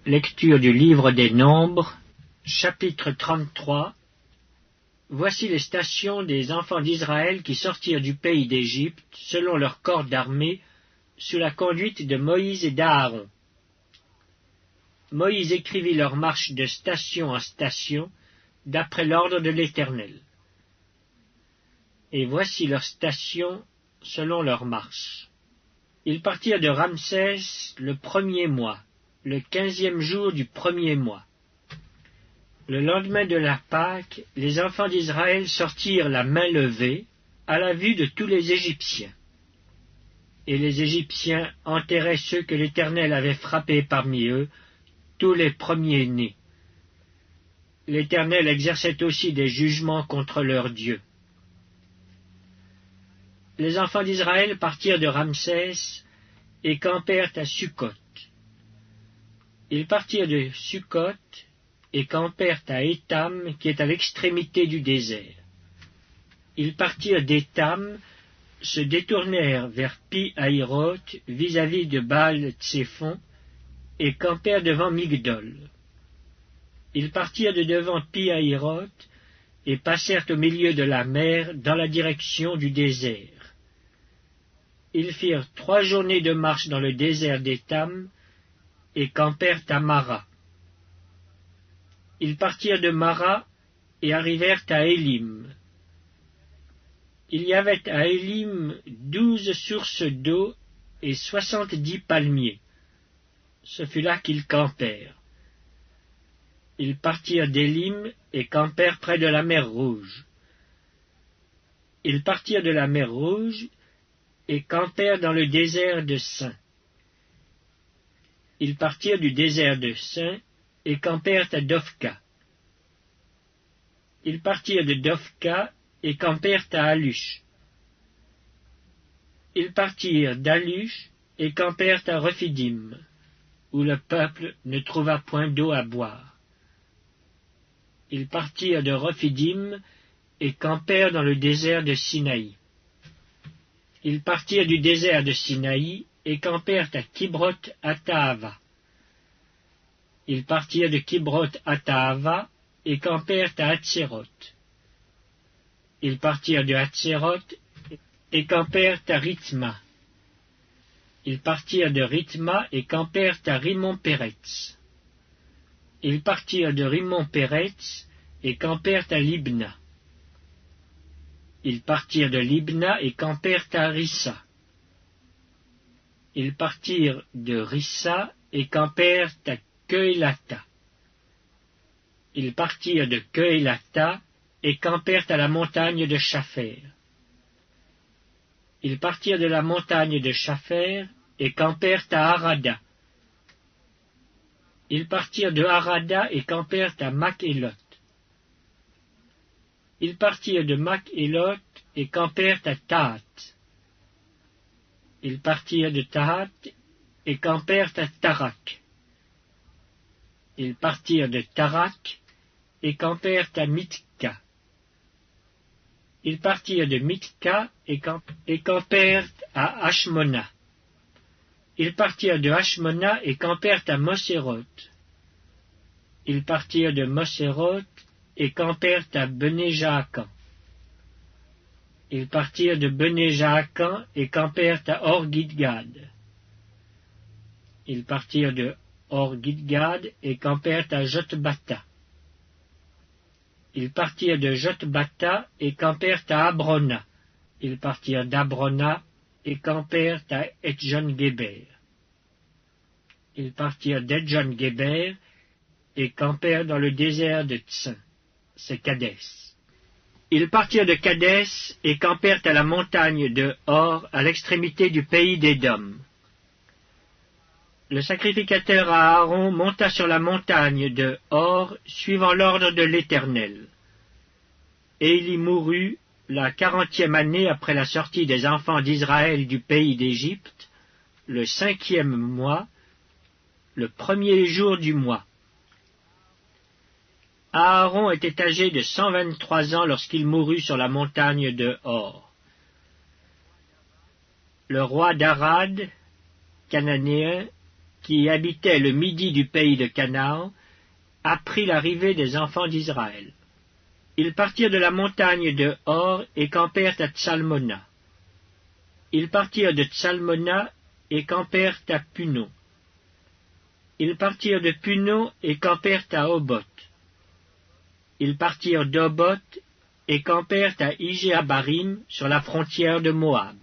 Lecture du livre des Nombres, chapitre 33. Voici les stations des enfants d'Israël qui sortirent du pays d'Égypte, selon leur corps d'armée, sous la conduite de Moïse et d'Aaron. Moïse écrivit leur marche de station en station, d'après l'ordre de l'Éternel. Et voici leurs stations selon leur marche. Ils partirent de Ramsès le 1er mois, le 15e jour du 1er mois. Le lendemain de la Pâque, les enfants d'Israël sortirent la main levée, à la vue de tous les Égyptiens. Et les Égyptiens enterraient ceux que l'Éternel avait frappés parmi eux, tous les premiers-nés. L'Éternel exerçait aussi des jugements contre leurs dieux. Les enfants d'Israël partirent de Ramsès et campèrent à Sukkot. Ils partirent de Sukkot et campèrent à Étam, qui est à l'extrémité du désert. Ils partirent d'Étam, se détournèrent vers Pi-Hahiroth, vis-à-vis de Baal-Tséphon, et campèrent devant Migdol. Ils partirent de devant Pi-Hahiroth et passèrent au milieu de la mer dans la direction du désert. Ils firent 3 journées de marche dans le désert d'Étam et campèrent à Mara. Ils partirent de Mara et arrivèrent à Élim. Il y avait à Élim 12 sources d'eau et 70 palmiers. Ce fut là qu'ils campèrent. Ils partirent d'Élim et campèrent près de la mer Rouge. Ils partirent de la mer Rouge et campèrent dans le désert de Sin. Ils partirent du désert de Sin et campèrent à Dophka. Ils partirent de Dophka et campèrent à Alush. Ils partirent d'Alush et campèrent à Rephidim, où le peuple ne trouva point d'eau à boire. Ils partirent de Rephidim et campèrent dans le désert de Sinaï. Ils partirent du désert de Sinaï et campèrent à Kibroth-Hattaava. Ils partirent de Kibroth-Hattaava et campèrent à Hatséroth. Ils partirent de Hatséroth et campèrent à Rithma. Ils partirent de Rithma et campèrent à Rimon-Péretz. Ils partirent de Rimon-Péretz et campèrent à Libna. Ils partirent de Libna et campèrent à Rissa. Ils partirent de Rissa et campèrent à Kehelata. Ils partirent de Kehelata et campèrent à la montagne de Shapher. Ils partirent de la montagne de Shapher et campèrent à Harada. Ils partirent de Harada et campèrent à Makhelot. Ils partirent de Makhelot et campèrent à Tahat. Ils partirent de Tahat et campèrent à Tarak. Ils partirent de Tarak et campèrent à Mitka. Ils partirent de Mitka et campèrent à Hashmona. Ils partirent de Hashmona et campèrent à Moséroth. Ils partirent de Moséroth et campèrent à Bené-Jaakan. Ils partirent de Bené-Jaakan et campèrent à Or-Gidgad. Ils partirent de Or-Gidgad et campèrent à Jotbata. Ils partirent de Jotbata et campèrent à Abrona. Ils partirent d'Abrona et campèrent à Etjon-Géber. Ils partirent d'Etjon-Géber et campèrent dans le désert de Tsin, c'est Kadès. Ils partirent de Kadès et campèrent à la montagne de Hor, à l'extrémité du pays d'Édom. Le sacrificateur Aaron monta sur la montagne de Hor, suivant l'ordre de l'Éternel. Et il y mourut la 40e année après la sortie des enfants d'Israël du pays d'Égypte, le 5e mois, le 1er jour du mois. Aaron était âgé de 123 ans lorsqu'il mourut sur la montagne de Hor. Le roi d'Arad, cananéen, qui habitait le midi du pays de Canaan, apprit l'arrivée des enfants d'Israël. Ils partirent de la montagne de Hor et campèrent à Tsalmona. Ils partirent de Tsalmona et campèrent à Punon. Ils partirent de Punon et campèrent à Oboth. Ils partirent d'Oboth et campèrent à Ijé-Abarim sur la frontière de Moab.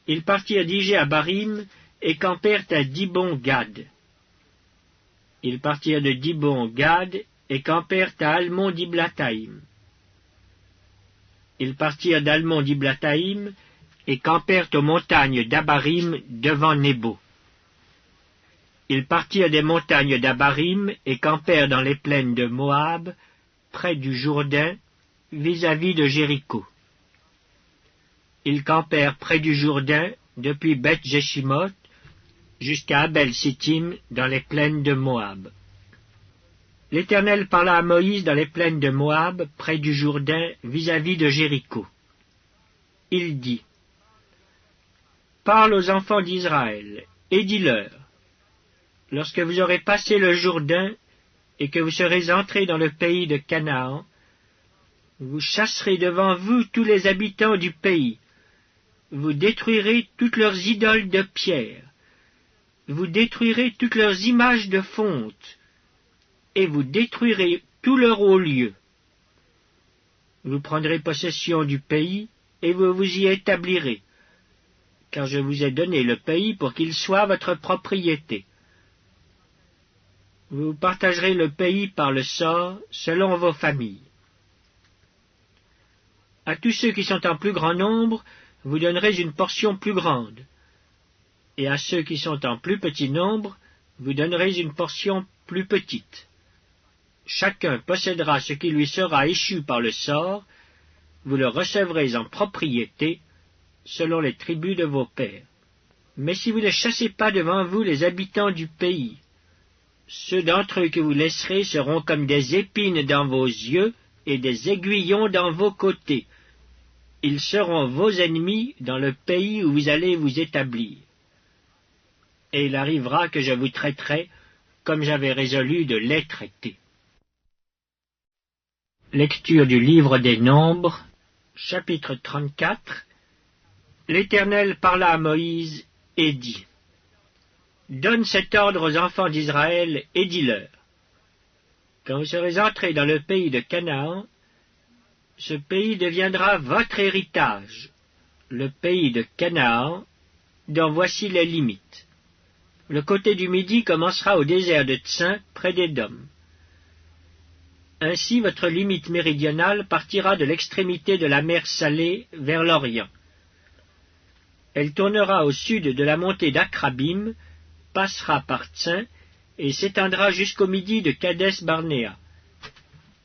Ils partirent d'Ijé-Abarim et campèrent à Dibon-Gad. Ils partirent de Dibon-Gad et campèrent à Almon-Diblathaïm. Ils partirent d'Almon-Diblathaïm et campèrent aux montagnes d'Abarim devant Nebo. Ils partirent des montagnes d'Abarim et campèrent dans les plaines de Moab, près du Jourdain, vis-à-vis de Jéricho. Ils campèrent près du Jourdain, depuis Beth-Jeshimoth jusqu'à Abel-Sittim, dans les plaines de Moab. L'Éternel parla à Moïse dans les plaines de Moab, près du Jourdain, vis-à-vis de Jéricho. Il dit, « Parle aux enfants d'Israël, et dis-leur, lorsque vous aurez passé le Jourdain, et que vous serez entrés dans le pays de Canaan, vous chasserez devant vous tous les habitants du pays, vous détruirez toutes leurs idoles de pierre, vous détruirez toutes leurs images de fonte, et vous détruirez tous leurs hauts lieux. Vous prendrez possession du pays, et vous vous y établirez, car je vous ai donné le pays pour qu'il soit votre propriété. Vous partagerez le pays par le sort, selon vos familles. À tous ceux qui sont en plus grand nombre, vous donnerez une portion plus grande, et à ceux qui sont en plus petit nombre, vous donnerez une portion plus petite. Chacun possédera ce qui lui sera échu par le sort, vous le recevrez en propriété, selon les tribus de vos pères. Mais si vous ne chassez pas devant vous les habitants du pays, ceux d'entre eux que vous laisserez seront comme des épines dans vos yeux et des aiguillons dans vos côtés. Ils seront vos ennemis dans le pays où vous allez vous établir. Et il arrivera que je vous traiterai comme j'avais résolu de les traiter. Lecture du livre des Nombres, chapitre 34. L'Éternel parla à Moïse et dit, « Donne cet ordre aux enfants d'Israël et dis-leur, quand vous serez entrés dans le pays de Canaan, ce pays deviendra votre héritage, le pays de Canaan, dont voici les limites. Le côté du midi commencera au désert de Tsin, près d'Édom. Ainsi votre limite méridionale partira de l'extrémité de la mer Salée vers l'Orient. Elle tournera au sud de la montée d'Akrabim, passera par Tsin et s'étendra jusqu'au midi de Kadès-Barnéa.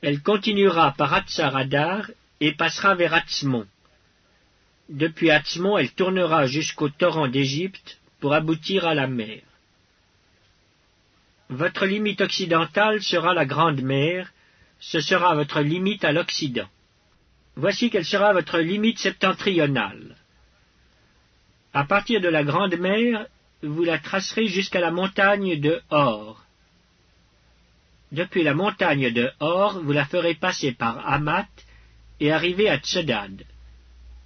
Elle continuera par Hatsar-Adar et passera vers Atzmon. Depuis Atzmon, elle tournera jusqu'au torrent d'Égypte pour aboutir à la mer. Votre limite occidentale sera la Grande Mer, ce sera votre limite à l'Occident. Voici quelle sera votre limite septentrionale. À partir de la Grande Mer, vous la tracerez jusqu'à la montagne de Hor. Depuis la montagne de Hor, vous la ferez passer par Hamath et arriver à Tsedad.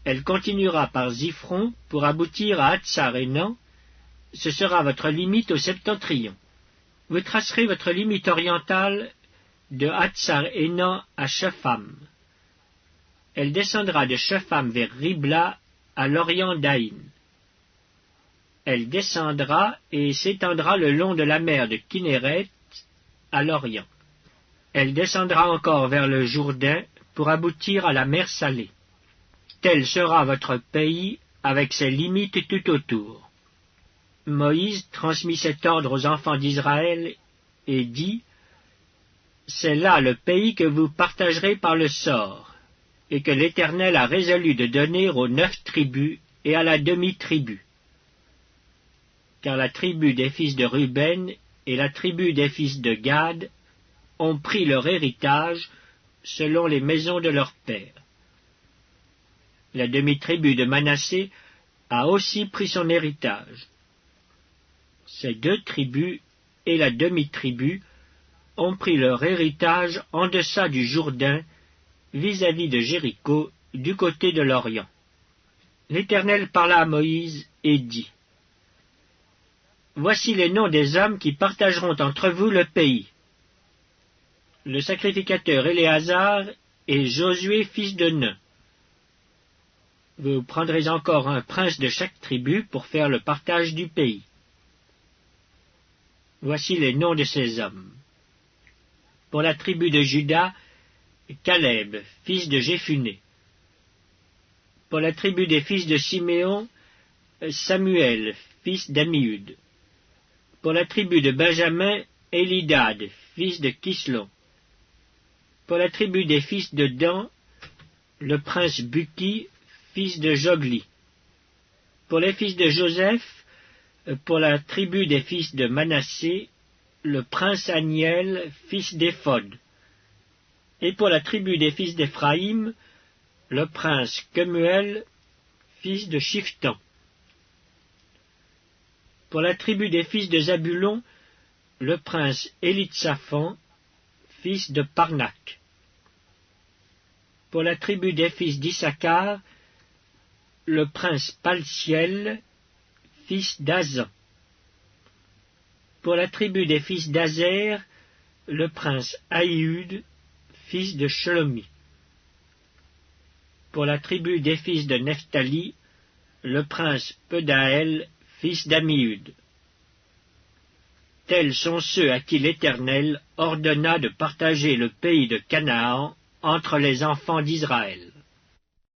Elle continuera par Ziphron pour aboutir à Hatsar-Enan. Ce sera votre limite au septentrion. Vous tracerez votre limite orientale de Hatsar-Enan à Shepham. Elle descendra de Shepham vers Ribla à l'orient d'Aïn. Elle descendra et s'étendra le long de la mer de Kinneret à l'orient. Elle descendra encore vers le Jourdain pour aboutir à la mer Salée. Tel sera votre pays avec ses limites tout autour. Moïse transmit cet ordre aux enfants d'Israël et dit, « C'est là le pays que vous partagerez par le sort, et que l'Éternel a résolu de donner aux 9 tribus et à la demi-tribu. Car la tribu des fils de Ruben et la tribu des fils de Gad ont pris leur héritage selon les maisons de leurs pères. La demi-tribu de Manassé a aussi pris son héritage. Ces 2 tribus et la demi-tribu ont pris leur héritage en deçà du Jourdain, vis-à-vis de Jéricho, du côté de l'Orient. L'Éternel parla à Moïse et dit: Voici les noms des hommes qui partageront entre vous le pays. Le sacrificateur Éléazar et Josué fils de Nun. Vous prendrez encore un prince de chaque tribu pour faire le partage du pays. Voici les noms de ces hommes. Pour la tribu de Juda, Caleb, fils de Jéphuné. Pour la tribu des fils de Siméon, Samuel, fils d'Amiud. Pour la tribu de Benjamin, Élidad, fils de Kislon. Pour la tribu des fils de Dan, le prince Buki, fils de Jogli. Pour les fils de Joseph, pour la tribu des fils de Manassé, le prince Aniel, fils d'Éphod. Et pour la tribu des fils d'Éphraïm, le prince Kemuel, fils de Shiftan. Pour la tribu des fils de Zabulon, le prince Élitsaphan, fils de Parnac. Pour la tribu des fils d'Issachar, le prince Paltiel, fils d'Azan. Pour la tribu des fils d'Azer, le prince Aïud, fils de Shlomi. Pour la tribu des fils de Nephtali, le prince Pedaël, fils d'Amiud. Tels sont ceux à qui l'Éternel ordonna de partager le pays de Canaan entre les enfants d'Israël.